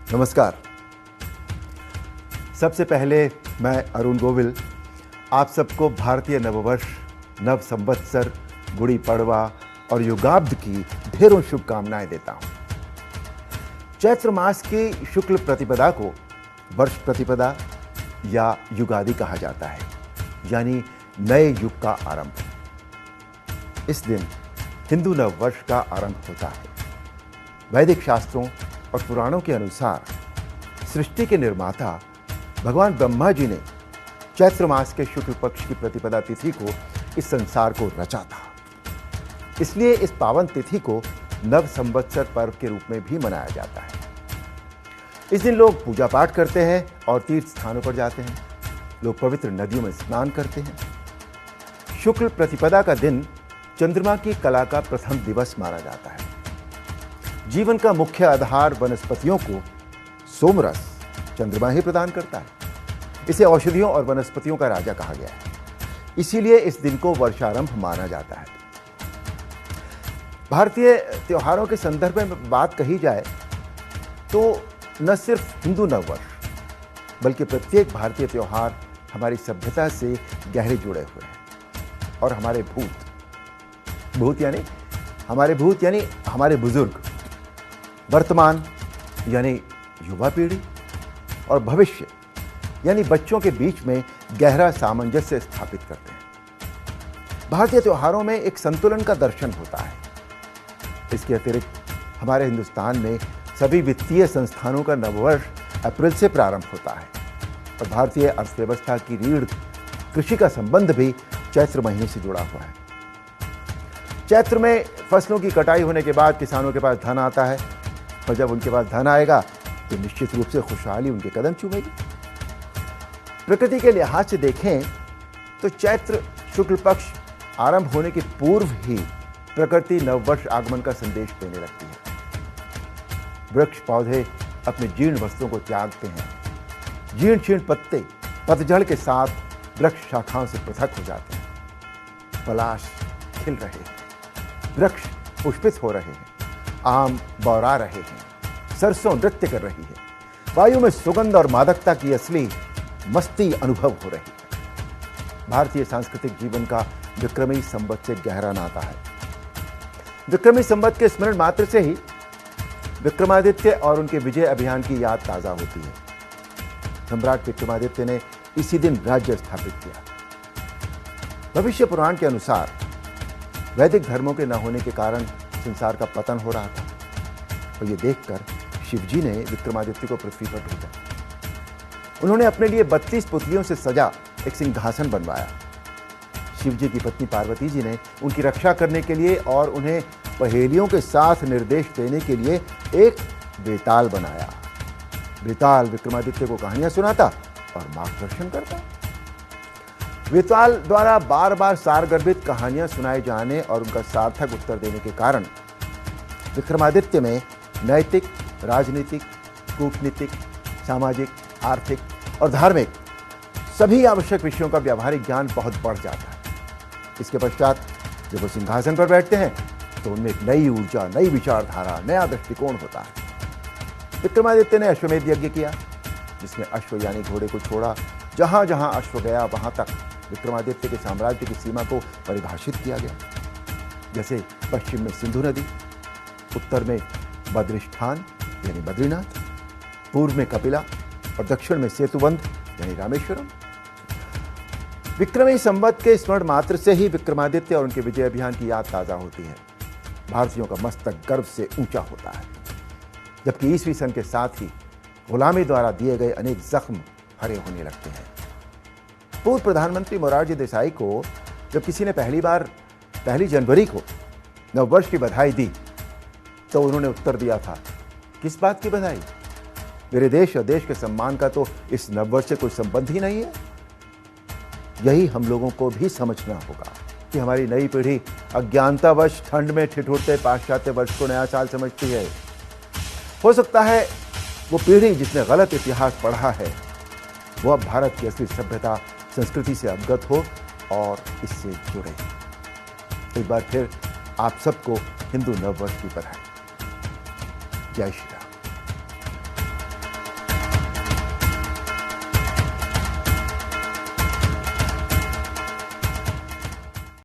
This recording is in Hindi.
नमस्कार। सबसे पहले मैं अरुण गोविल आप सबको भारतीय नववर्ष, नव संवत्सर, गुड़ी पड़वा और युगाब्द की ढेरों शुभकामनाएं देता हूं। चैत्र मास की शुक्ल प्रतिपदा को वर्ष प्रतिपदा या युगादि कहा जाता है, यानी नए युग का आरंभ। इस दिन हिंदू नव वर्ष का आरंभ होता है। वैदिक शास्त्रों और पुराणों के अनुसार सृष्टि के निर्माता भगवान ब्रह्मा जी ने चैत्र मास के शुक्ल पक्ष की प्रतिपदा तिथि को इस संसार को रचा था। इसलिए इस पावन तिथि को नव संवत्सर पर्व के रूप में भी मनाया जाता है। इस दिन लोग पूजा पाठ करते हैं और तीर्थ स्थानों पर जाते हैं। लोग पवित्र नदियों में स्नान करते हैं। शुक्ल प्रतिपदा का दिन चंद्रमा की कला का प्रथम दिवस माना जाता है। जीवन का मुख्य आधार वनस्पतियों को सोमरस चंद्रमा ही प्रदान करता है। इसे औषधियों और वनस्पतियों का राजा कहा गया है। इसीलिए इस दिन को वर्षारंभ माना जाता है। भारतीय त्योहारों के संदर्भ में बात कही जाए तो न सिर्फ हिंदू नववर्ष बल्कि प्रत्येक भारतीय त्योहार हमारी सभ्यता से गहरे जुड़े हुए हैं। और हमारे भूत यानी हमारे बुजुर्ग, वर्तमान यानी युवा पीढ़ी और भविष्य यानी बच्चों के बीच में गहरा सामंजस्य स्थापित करते हैं। भारतीय त्योहारों में एक संतुलन का दर्शन होता है। इसके अतिरिक्त हमारे हिंदुस्तान में सभी वित्तीय संस्थानों का नववर्ष अप्रैल से प्रारंभ होता है और भारतीय अर्थव्यवस्था की रीढ़ कृषि का संबंध भी चैत्र महीने से जुड़ा हुआ है। चैत्र में फसलों की कटाई होने के बाद किसानों के पास धन आता है और जब उनके पास धन आएगा तो निश्चित रूप से खुशहाली उनके कदम चूमेगी। प्रकृति के लिहाज से देखें तो चैत्र शुक्ल पक्ष आरंभ होने के पूर्व ही प्रकृति नववर्ष आगमन का संदेश देने लगती है। वृक्ष पौधे अपने जीर्ण वस्त्रों को त्यागते हैं। जीर्ण शीर्ण पत्ते पतझड़ के साथ वृक्ष शाखाओं से पृथक हो जाते हैं। पलाश खिल रहे हैं, वृक्ष पुष्पित हो रहे हैं, आम बौरा रहे हैं, सरसों नृत्य कर रही है। वायु में सुगंध और मादकता की असली मस्ती अनुभव हो रही है। भारतीय सांस्कृतिक जीवन का विक्रमी संवत से गहरा नाता है। विक्रमी संवत के स्मरण मात्र से ही विक्रमादित्य और उनके विजय अभियान की याद ताजा होती है। सम्राट विक्रमादित्य ने इसी दिन राज्य स्थापित किया। भविष्य पुराण के अनुसार वैदिक धर्मों के न होने के कारण संसार का पतन हो रहा था और ये देखकर शिवजी ने विक्रमादित्य को पृथ्वी पर भेजा। उन्होंने अपने लिए 32 पुतलियों से सजा एक सिंहासन बनवाया। शिवजी की पत्नी पार्वती जी ने उनकी रक्षा करने के लिए और उन्हें पहेलियों के साथ निर्देश देने के लिए एक बेताल बनाया। बेताल विक्रमादित्य को कहानियां सुनाता और मार्गदर्शन करता। बेताल द्वारा बार बार सारगर्भित कहानियां सुनाए जाने और उनका सार्थक उत्तर देने के कारण विक्रमादित्य में नैतिक, राजनीतिक, कूटनीतिक, सामाजिक, आर्थिक और धार्मिक सभी आवश्यक विषयों का व्यावहारिक ज्ञान बहुत बढ़ जाता है। इसके पश्चात जब वो सिंहासन पर बैठते हैं तो उनमें एक नई ऊर्जा, नई विचारधारा, नया दृष्टिकोण होता है। विक्रमादित्य ने अश्वमेध यज्ञ किया, जिसमें अश्व यानी घोड़े को छोड़ा। जहां जहां अश्व गया वहां तक विक्रमादित्य के साम्राज्य की सीमा को परिभाषित किया गया। जैसे पश्चिम में सिंधु नदी, उत्तर में बद्रिष्ठान यानी बद्रीनाथ, पूर्व में कपिला और दक्षिण में सेतुबंध यानी रामेश्वरम। विक्रमी संवत के स्मरण मात्र से ही विक्रमादित्य और उनके विजय अभियान की याद ताजा होती है। भारतीयों का मस्तक गर्व से ऊंचा होता है, जबकि ईसवी सन के साथ ही गुलामी द्वारा दिए गए अनेक जख्म हरे होने लगते हैं। पूर्व प्रधानमंत्री मोरारजी देसाई को जब किसी ने पहली जनवरी को नववर्ष की बधाई दी तो उन्होंने उत्तर दिया था, किस बात की बधाई? मेरे देश और देश के सम्मान का तो इस नववर्ष से कोई संबंध ही नहीं है। यही हम लोगों को भी समझना होगा कि हमारी नई पीढ़ी अज्ञानतावश ठंड में ठिठुरते पाश्चात्य वर्ष को नया साल समझती है। हो सकता है वो पीढ़ी जिसने गलत इतिहास पढ़ा है वो अब भारत की असली सभ्यता, संस्कृति से अवगत हो और इससे जुड़े। एक बार फिर आप सबको हिंदू नववर्ष की बधाई। जय श्री